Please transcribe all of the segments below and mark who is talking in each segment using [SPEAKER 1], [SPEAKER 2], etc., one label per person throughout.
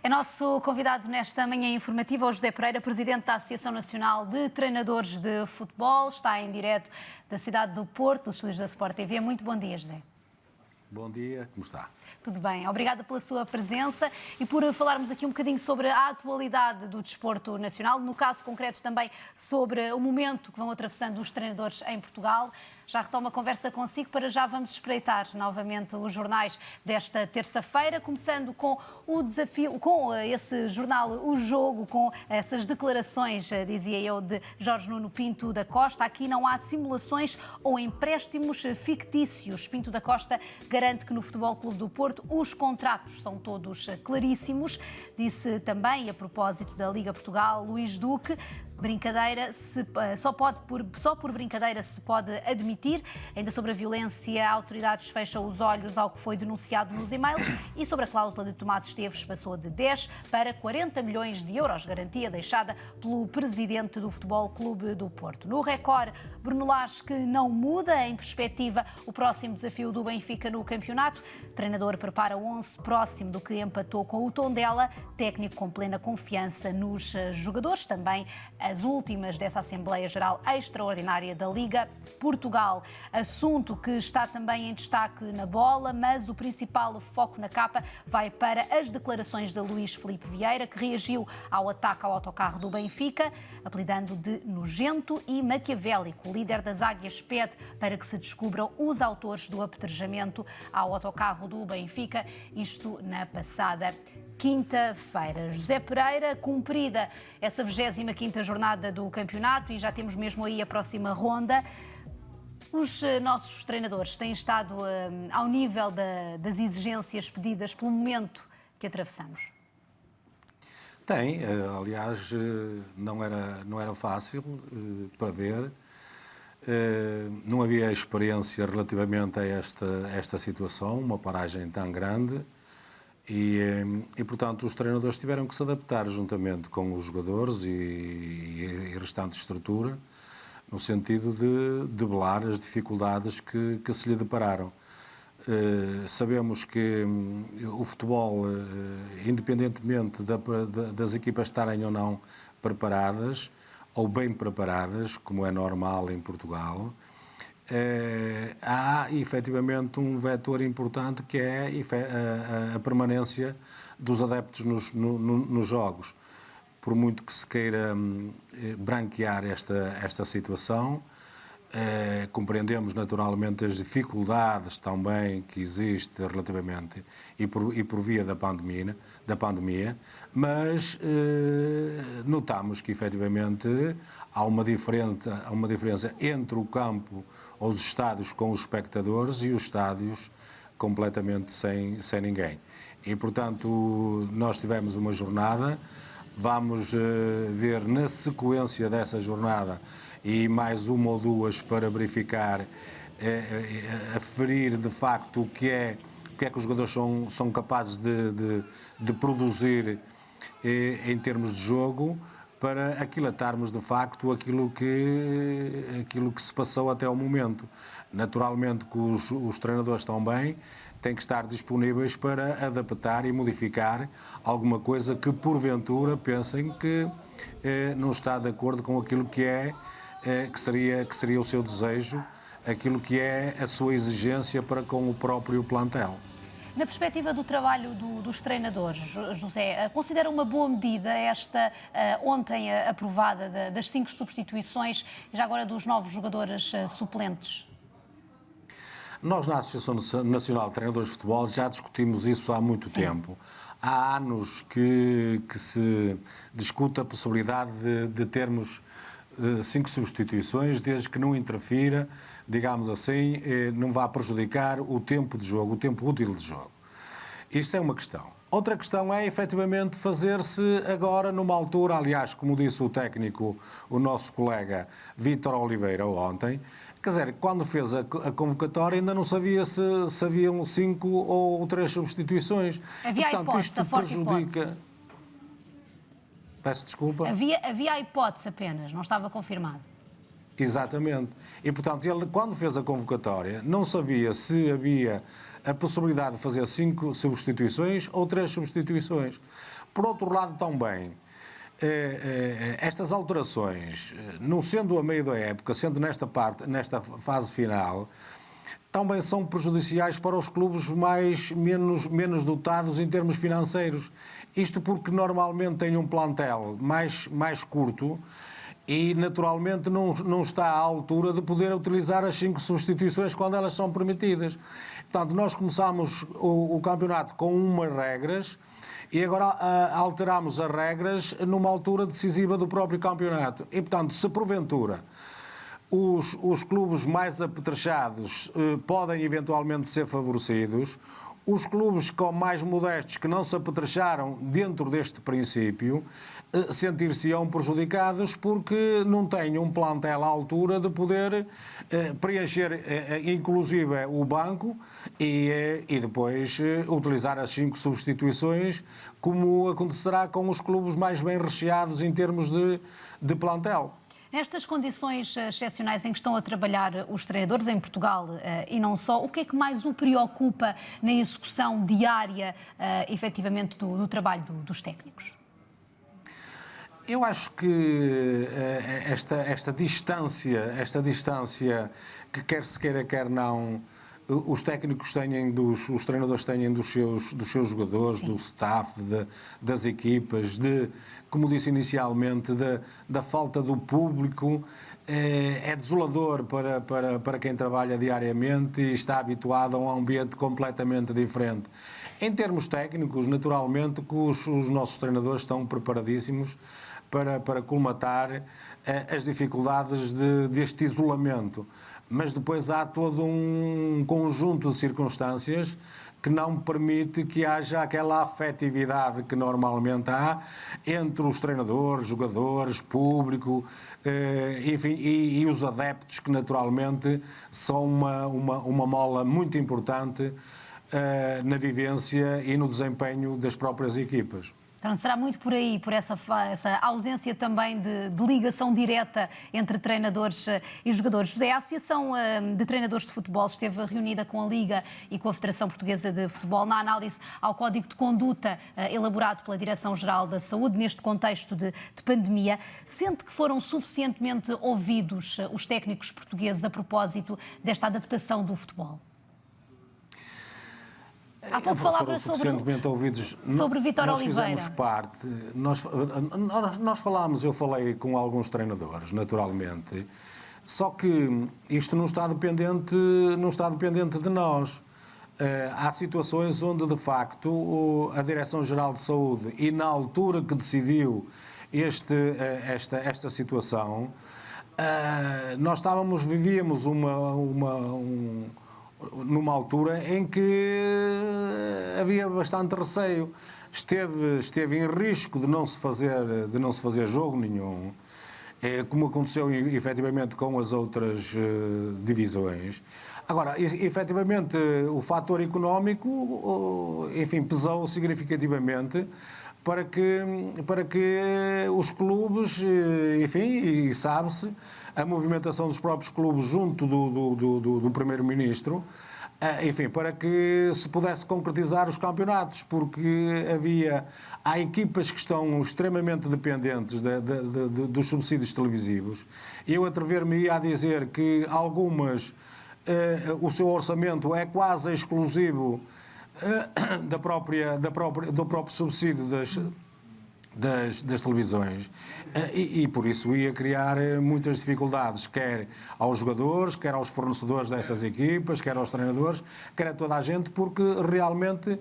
[SPEAKER 1] É nosso convidado nesta manhã informativa o José Pereira, presidente da Associação Nacional de Treinadores de Futebol. Está em direto da cidade do Porto, dos estúdios da Sport TV. Muito bom dia, José.
[SPEAKER 2] Bom dia, como está?
[SPEAKER 1] Tudo bem, obrigada pela sua presença e por falarmos aqui um bocadinho sobre a atualidade do desporto nacional, no caso concreto também sobre o momento que vão atravessando os treinadores em Portugal. Já retomo a conversa consigo, para já vamos espreitar novamente os jornais desta terça-feira, começando com o desafio, com esse jornal O Jogo, com essas declarações, dizia eu, de Jorge Nuno Pinto da Costa. Aqui não há simulações ou empréstimos fictícios. Pinto da Costa garante que no Futebol Clube do Porto os contratos são todos claríssimos. Disse também, a propósito da Liga Portugal, Luís Duque, brincadeira só por brincadeira se pode admitir. Ainda sobre a violência, autoridades fecham os olhos ao que foi denunciado nos e-mails, e sobre a cláusula de Tomás Esteves passou de 10 para 40 milhões de euros, garantia deixada pelo presidente do Futebol Clube do Porto. No Record, Bruno Lage, que não muda em perspectiva o próximo desafio do Benfica no campeonato. O treinador prepara o 11 próximo do que empatou com o Tondela, técnico com plena confiança nos jogadores. Também as últimas dessa Assembleia Geral Extraordinária da Liga Portugal. Assunto que está também em destaque na bola, mas o principal foco na capa vai para as declarações de Luís Filipe Vieira, que reagiu ao ataque ao autocarro do Benfica, apelidando de nojento e maquiavélico. O líder das Águias pede para que se descubram os autores do apedrejamento ao autocarro do Benfica, isto na passada quinta-feira. José Pereira, cumprida essa 25ª jornada do campeonato e já temos mesmo aí a próxima ronda. Os nossos treinadores têm estado ao nível das exigências pedidas pelo momento que atravessamos?
[SPEAKER 2] Tem, aliás, não era fácil para ver. Não havia experiência relativamente a esta situação, uma paragem tão grande. E, portanto, os treinadores tiveram que se adaptar juntamente com os jogadores e restante estrutura, no sentido de debelar as dificuldades que se lhe depararam. Sabemos que o futebol, independentemente das equipas estarem ou não preparadas, ou bem preparadas, como é normal em Portugal, há efetivamente um vetor importante que é a permanência dos adeptos nos jogos. Por muito que se queira branquear esta situação, compreendemos naturalmente as dificuldades também que existem relativamente e por via da pandemia, mas notamos que efetivamente há uma diferença entre o campo, os estádios com os espectadores e os estádios completamente sem ninguém. E, portanto, nós tivemos uma jornada, vamos ver na sequência dessa jornada e mais uma ou duas para verificar, aferir de facto o que é que os jogadores são capazes de produzir em termos de jogo, para aquilatarmos de facto aquilo que se passou até ao momento. Naturalmente que os treinadores também têm que estar disponíveis para adaptar e modificar alguma coisa que porventura pensem que não está de acordo com aquilo que seria o seu desejo, aquilo que é a sua exigência para com o próprio plantel.
[SPEAKER 1] Na perspectiva do trabalho dos treinadores, José, considera uma boa medida esta ontem aprovada das 5 substituições e já agora dos novos jogadores suplentes?
[SPEAKER 2] Nós, na Associação Nacional de Treinadores de Futebol, já discutimos isso há muito tempo. Há anos que se discute a possibilidade de termos 5 substituições, desde que não interfira, digamos assim, não vá prejudicar o tempo de jogo, o tempo útil de jogo. Isto é uma questão. Outra questão é, efetivamente, fazer-se agora, numa altura, aliás, como disse o técnico, o nosso colega Vítor Oliveira ontem, quer dizer, quando fez a convocatória ainda não sabia se haviam 5 ou 3 substituições.
[SPEAKER 1] Havia
[SPEAKER 2] portanto,
[SPEAKER 1] hipótese,
[SPEAKER 2] isto prejudica... Peço desculpa.
[SPEAKER 1] Havia a hipótese apenas, não estava confirmado.
[SPEAKER 2] Exatamente. E, portanto, ele, quando fez a convocatória, não sabia se havia a possibilidade de fazer 5 substituições ou 3 substituições. Por outro lado, também, estas alterações, não sendo a meio da época, sendo nesta fase final, também são prejudiciais para os clubes menos dotados em termos financeiros. Isto porque normalmente têm um plantel mais curto e naturalmente não está à altura de poder utilizar as 5 substituições quando elas são permitidas. Portanto, nós começámos o campeonato com umas regras e agora alteramos as regras numa altura decisiva do próprio campeonato. E, portanto, se porventura os clubes mais apetrechados podem eventualmente ser favorecidos, os clubes mais modestos que não se apetrecharam dentro deste princípio sentir-se-ão prejudicados porque não têm um plantel à altura de poder preencher inclusive o banco e depois utilizar as 5 substituições, como acontecerá com os clubes mais bem recheados em termos de plantel.
[SPEAKER 1] Nestas condições excepcionais em que estão a trabalhar os treinadores em Portugal e não só, o que é que mais o preocupa na execução diária, efetivamente, do trabalho dos técnicos?
[SPEAKER 2] Eu acho que esta distância que quer se queira, quer não, os técnicos os treinadores têm dos seus jogadores, sim, do staff, das equipas, como disse inicialmente, da falta do público, é desolador para quem trabalha diariamente e está habituado a um ambiente completamente diferente. Em termos técnicos, naturalmente, que os nossos treinadores estão preparadíssimos para colmatar as dificuldades deste isolamento. Mas depois há todo um conjunto de circunstâncias que não permite que haja aquela afetividade que normalmente há entre os treinadores, jogadores, público, enfim, e os adeptos, que naturalmente são uma mola muito importante na vivência e no desempenho das próprias equipas.
[SPEAKER 1] Então será muito por aí, por essa ausência também de ligação direta entre treinadores e jogadores. José, a Associação de Treinadores de Futebol esteve reunida com a Liga e com a Federação Portuguesa de Futebol na análise ao Código de Conduta elaborado pela Direção-Geral da Saúde neste contexto de pandemia. Sente que foram suficientemente ouvidos os técnicos portugueses a propósito desta adaptação do futebol? Há pouco falava sobre Vítor Oliveira.
[SPEAKER 2] Fizemos parte, nós falámos, eu falei com alguns treinadores, naturalmente, só que isto não está dependente de nós. Há situações onde, de facto, a Direção-Geral de Saúde, e na altura que decidiu esta situação, nós vivíamos numa altura em que havia bastante receio. Esteve em risco de não se fazer jogo nenhum, como aconteceu efetivamente com as outras divisões. Agora, efetivamente, o fator económico, enfim, pesou significativamente para que os clubes, enfim, e sabe-se, a movimentação dos próprios clubes junto do Primeiro-Ministro, enfim, para que se pudesse concretizar os campeonatos, porque há equipas que estão extremamente dependentes dos subsídios televisivos. Eu atrever-me a dizer que algumas, o seu orçamento é quase exclusivo do próprio subsídio das televisões e por isso ia criar muitas dificuldades, quer aos jogadores, quer aos fornecedores dessas equipas, quer aos treinadores, quer a toda a gente, porque realmente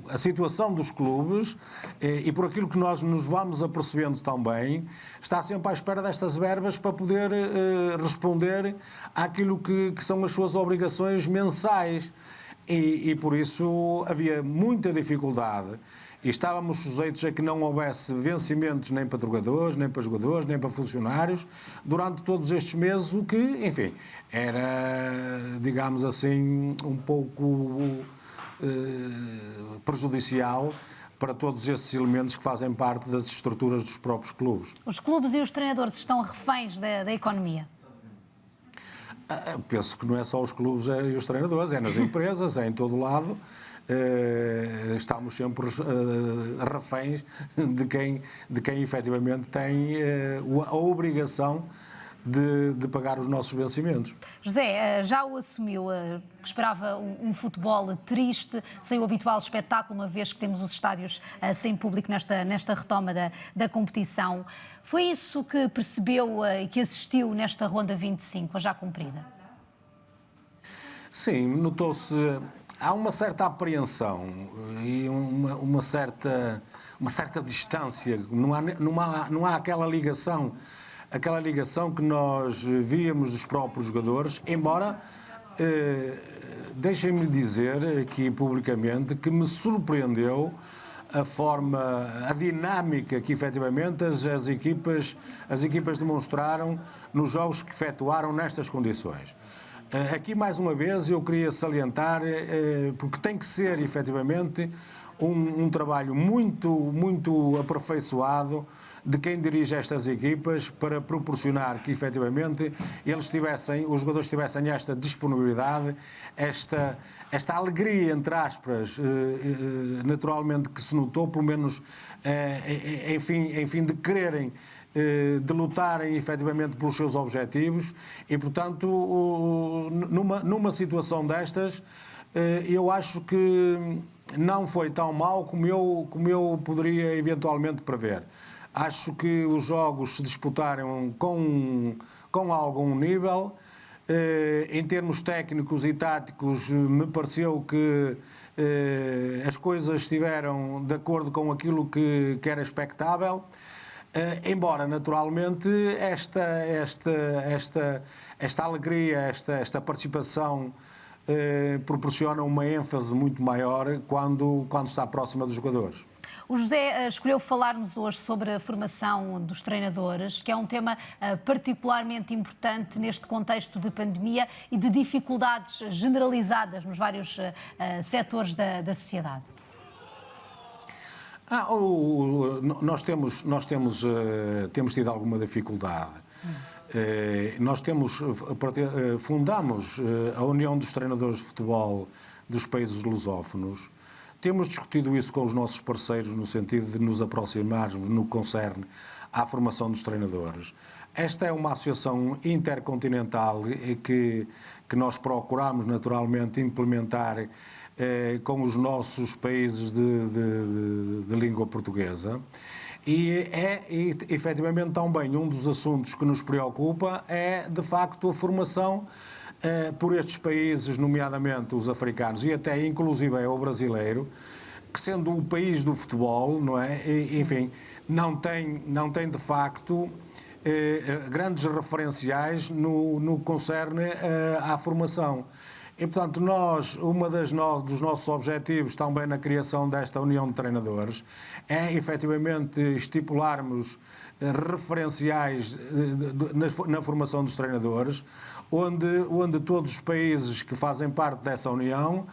[SPEAKER 2] a situação dos clubes, e por aquilo que nós nos vamos apercebendo também, está sempre à espera destas verbas para poder responder àquilo que são as suas obrigações mensais. E por isso havia muita dificuldade e estávamos sujeitos a que não houvesse vencimentos nem para jogadores, nem para funcionários durante todos estes meses, o que, enfim, era, digamos assim, um pouco prejudicial para todos esses elementos que fazem parte das estruturas dos próprios clubes.
[SPEAKER 1] Os clubes e os treinadores estão reféns da economia?
[SPEAKER 2] Penso que não é só os clubes e os treinadores, é nas empresas, é em todo lado. Estamos sempre reféns de quem efetivamente tem a obrigação de pagar os nossos vencimentos.
[SPEAKER 1] José, já o assumiu, que esperava um futebol triste, sem o habitual espetáculo, uma vez que temos os estádios sem público nesta retoma da competição. Foi isso que percebeu e que assistiu nesta ronda 25, a já cumprida?
[SPEAKER 2] Sim, notou-se. Há uma certa apreensão e uma certa distância. Não há aquela ligação que nós víamos dos próprios jogadores, embora deixem-me dizer aqui publicamente que me surpreendeu a dinâmica que efetivamente as equipas demonstraram nos jogos que efetuaram nestas condições. Aqui, mais uma vez, eu queria salientar, porque tem que ser, efetivamente, um trabalho muito aperfeiçoado de quem dirige estas equipas para proporcionar que, efetivamente, os jogadores tivessem esta disponibilidade, esta alegria, entre aspas, naturalmente que se notou, pelo menos, enfim, de quererem, de lutarem efetivamente pelos seus objetivos e, portanto, numa situação destas, eu acho que não foi tão mal como eu poderia eventualmente prever. Acho que os jogos se disputaram com algum nível. Em termos técnicos e táticos, me pareceu que as coisas estiveram de acordo com aquilo que era expectável. Embora, naturalmente, esta alegria, esta participação proporciona uma ênfase muito maior quando está próxima dos jogadores.
[SPEAKER 1] O José escolheu falar-nos hoje sobre a formação dos treinadores, que é um tema particularmente importante neste contexto de pandemia e de dificuldades generalizadas nos vários setores da sociedade.
[SPEAKER 2] Nós temos tido alguma dificuldade. Fundamos a União dos Treinadores de Futebol dos Países Lusófonos. Temos discutido isso com os nossos parceiros no sentido de nos aproximarmos no que concerne à formação dos treinadores. Esta é uma associação intercontinental que nós procuramos naturalmente implementar com os nossos países de língua portuguesa. E efetivamente, também um dos assuntos que nos preocupa é, de facto, a formação por estes países, nomeadamente os africanos e até inclusive o brasileiro, que sendo o país do futebol, não é? Enfim, não tem de facto grandes referenciais no que concerne à formação. E, portanto, dos nossos objetivos também na criação desta União de Treinadores é, efetivamente, estipularmos referenciais na formação dos treinadores, onde todos os países que fazem parte dessa União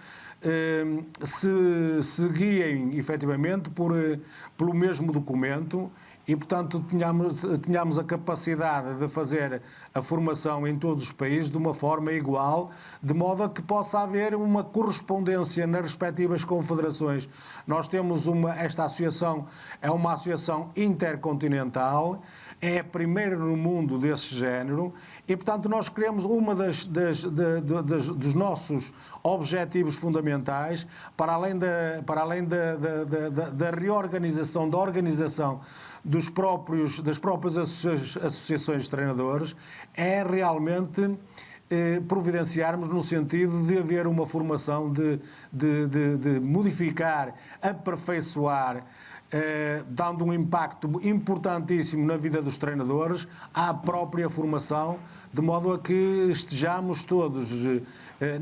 [SPEAKER 2] se guiem, efetivamente, pelo mesmo documento e, portanto, tenhamos a capacidade de fazer a formação em todos os países de uma forma igual, de modo a que possa haver uma correspondência nas respectivas confederações. Nós temos esta associação, é uma associação intercontinental, é a primeira no mundo desse género e, portanto, nós queremos dos nossos objetivos fundamentais, para além da reorganização, da organização das próprias associações de treinadores, é realmente providenciarmos no sentido de haver uma formação, de modificar, aperfeiçoar, dando um impacto importantíssimo na vida dos treinadores, à própria formação, de modo a que estejamos todos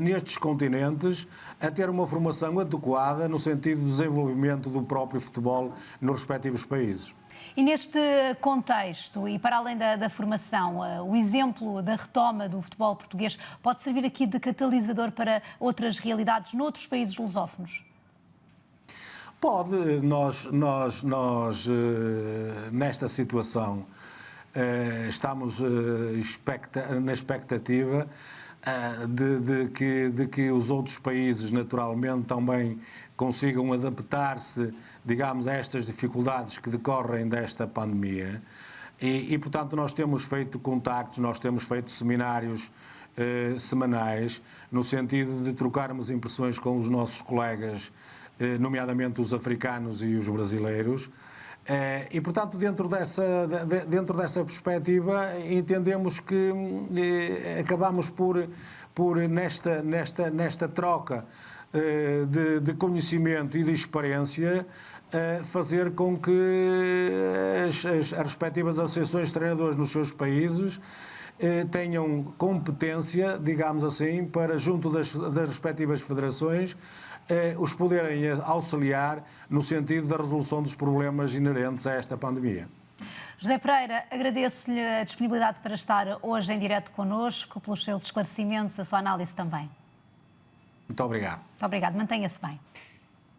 [SPEAKER 2] nestes continentes a ter uma formação adequada no sentido do desenvolvimento do próprio futebol nos respectivos países.
[SPEAKER 1] E neste contexto, e para além da formação, o exemplo da retoma do futebol português pode servir aqui de catalisador para outras realidades noutros países lusófonos?
[SPEAKER 2] Pode. Nós nesta situação, estamos na expectativa de que os outros países, naturalmente, também consigam adaptar-se, digamos, a estas dificuldades que decorrem desta pandemia. E, portanto, nós temos feito contactos, nós temos feito seminários semanais, no sentido de trocarmos impressões com os nossos colegas, nomeadamente os africanos e os brasileiros. E, portanto, dentro dessa perspectiva, entendemos que acabamos por nesta troca de conhecimento e de experiência, fazer com que as respectivas associações de treinadores nos seus países tenham competência, digamos assim, para, junto das respectivas federações, os poderem auxiliar no sentido da resolução dos problemas inerentes a esta pandemia.
[SPEAKER 1] José Pereira, agradeço-lhe a disponibilidade para estar hoje em direto connosco, pelos seus esclarecimentos, a sua análise também.
[SPEAKER 2] Muito obrigado.
[SPEAKER 1] Muito obrigado. Mantenha-se bem.